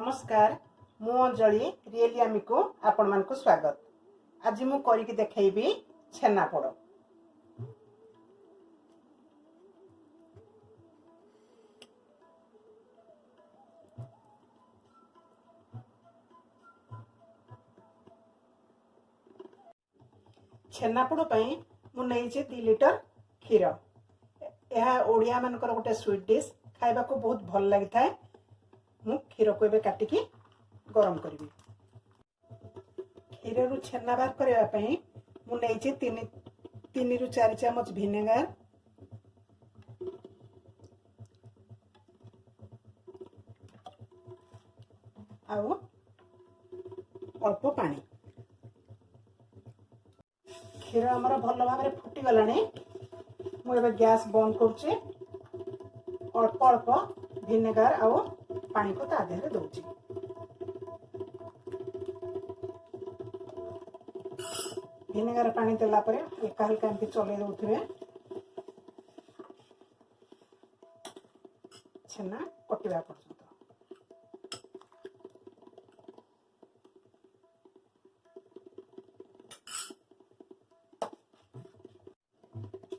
नमस्कार मु अंजलि रियली आमी को आपण मान को स्वागत। आज मु करिक देखैबी छेनापोड़। छेनापोड़ पई मु नै 2 लीटर क्षीर। यह ओडिया मानकर गोटे स्वीट डिश खाइबा को बहुत भल लागि थाए। मु क्षीर को एबे काटिकी गरम करिबी। क्षीर रु छेना बार करबा पई मु नै 3 रु 4 चम्मच विनेगर, आउ अल्प पानी। क्षीर हमर भल भाव में फुटी गलानी। मु एबे गैस बंद करूची। अल्प अल्प विनेगर आउ पानी को ता देहरे दउची। विनेगर पानी देला परे हल्का हल्का एमती चले दउथिबे। छेना कटिबा पर्यंत।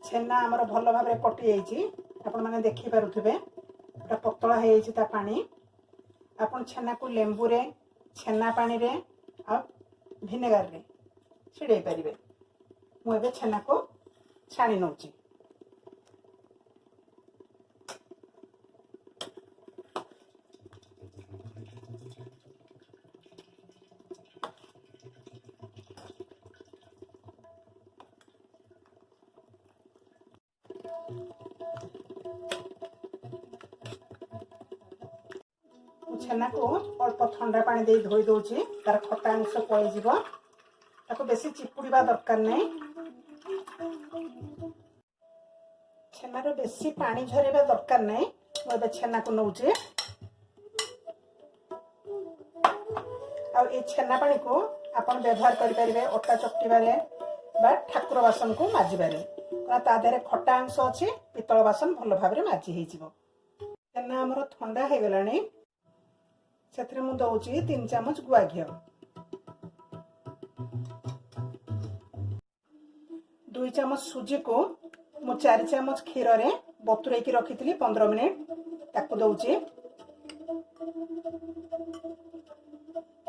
छेना हमर भल भाव में कटि जाइछि। आपण माने देखि पारुथिबे एटा पतला हे जाइछि ता पानी। आपण छेना को लेंबू रे, छेना पानी रे आ विनेगर रे छिड़े परिबे। मु एबे छेना को छाणी नउची। छेना को अल्प ठंडा पानी दे धोई दउची। तार खट्टा अंश पळै जिवो। ताको बेसी चिपुड़ीबा दरकार नहीं। छेना रो बेसी पानी झरेबा दरकार नहीं। मु एबे छेना को नउची। आ ए छेना पानी को आपण व्यवहार करि परिबे अटा चकटिबारे बा ठाकुर बासन को माजिबारे। ता देरे खट्टा अंश अछि। पितल बासन भल भाबरे माजी हे जिवो। छेना हमर ठंडा हे गलानी। सेथरे मु दउची 3 चम्मच गुआ घियो, 2 चम्मच सूजी को मु 4 चम्मच क्षीर रे बतुरे की रखितली 15 मिनिट ताको दउची।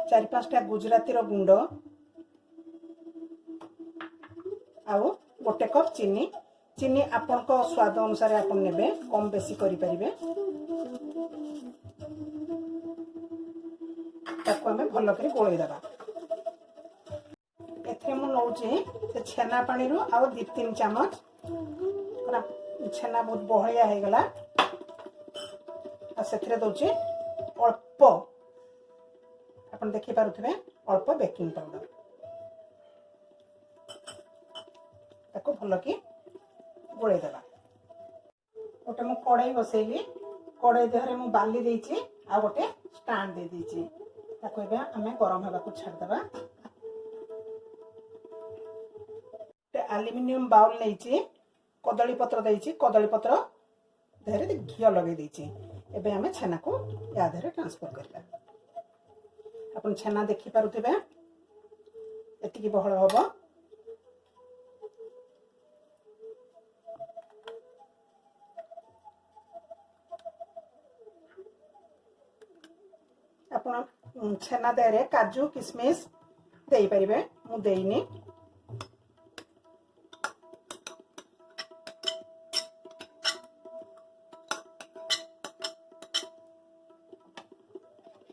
4-5 टा गुजराती रो गुंड आउ गोटे कप चीनी। चीनी आपन को स्वाद अनुसार आपन नेबे, कम बेसी करि परिबे। ताको हमें भल करी गोळै दबा। एथे मु नउची से छेना पानी रु आउ 2-3 चम्मच। छेना बहुत बहलिया हे गला। आ सेथरे दउची अल्प, आपन देखि पारुथबे अल्प बेकिंग पाउडर। ताको भल की गोळै दबा। गोटे मु कढ़ाई बसैली। कढ़ाई देहरे मु बाली देइची आ गोटे स्टैंड दे देइची। ताको एबे हमें गरम हवा को छाड़ दबा। एल्युमिनियम बाउल लेइची, कदली पत्र देइची। कदली पत्र देहरे घियो लगे देइची। एबे हमें छेना को या देहरे ट्रांसफर करबा। अपन छेना देखि पारुथिबे एतिकी बहळ होबो। अपन छेना देहरे काजू किशमिश देई परिबे। मु देइनी।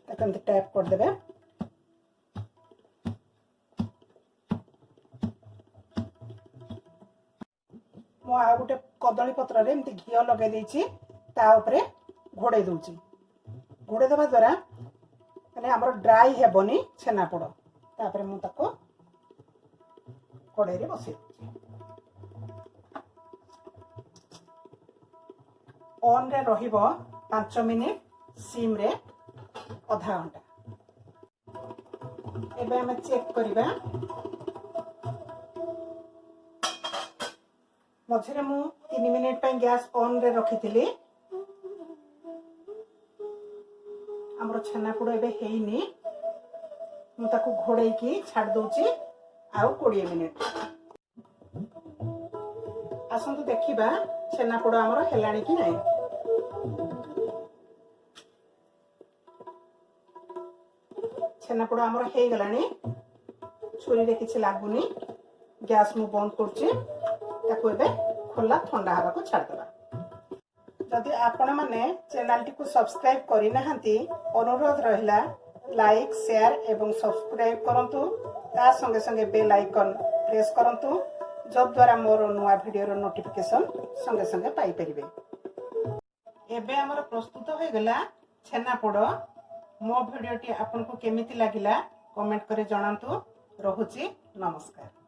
ताकन टैप कर देबे। मु आ गोटे कदली पत्र रे एमती घियो लगे देइची। ता ऊपरे घोड़े दउची। घोड़े दबा द्वारा माने हमर ड्राई हेबोनी छेनापोड़। तापरे मु ताको कड़ाई रे बसे ऑन रे रहिबो 5 मिनिट, सिम रे आधा घंटा। एबे हम चेक करिबा। मझरे मु 3 मिनिट पे गैस ऑन रे रखिथिली। हमर ଛେନାପୋଡ଼ ଏବେ ହେଇନି, ମୁଁ ତାକୁ ଘୋଡ଼େଇକି ଛାଡ଼ି ଦଉଛି ଆଉ 20 ମିନିଟ୍। ଆସନ୍ତୁ ଦେଖିବା ଛେନାପୋଡ଼ ଆମର ହେଲାଣି କି ନାହିଁ। ଛେନାପୋଡ଼ ଆମର ହେଇଗଲାଣି, ଛୁରୀରେ କିଛି ଲାଗୁନି। ଗ୍ୟାସ୍ ମୁଁ ବନ୍ଦ କରୁଛି, ତାକୁ ଏବେ ଖୋଲା ଥଣ୍ଡା ହେବାକୁ ଛାଡ଼ିଦେବା। ଯଦି ଆପଣମାନେ ଚ୍ୟାନେଲଟିକୁ ସବସ୍କ୍ରାଇବ୍ କରିନାହାନ୍ତି, ଅନୁରୋଧ ରହିଲା ଲାଇକ୍, ସେୟାର ଏବଂ ସବସ୍କ୍ରାଇବ୍ କରନ୍ତୁ। ତା ସଙ୍ଗେ ସଙ୍ଗେ ବେଲ୍ ଆଇକନ୍ ପ୍ରେସ୍ କରନ୍ତୁ, ଯଦ୍ୱାରା ମୋର ନୂଆ ଭିଡ଼ିଓର ନୋଟିଫିକେସନ୍ ସଙ୍ଗେ ସଙ୍ଗେ ପାଇପାରିବେ। ଏବେ ଆମର ପ୍ରସ୍ତୁତ ହୋଇଗଲା ଛେନାପୋଡ଼। ମୋ ଭିଡ଼ିଓଟି ଆପଣଙ୍କୁ କେମିତି ଲାଗିଲା କମେଣ୍ଟ କରି ଜଣାନ୍ତୁ। ରହୁଛି, ନମସ୍କାର।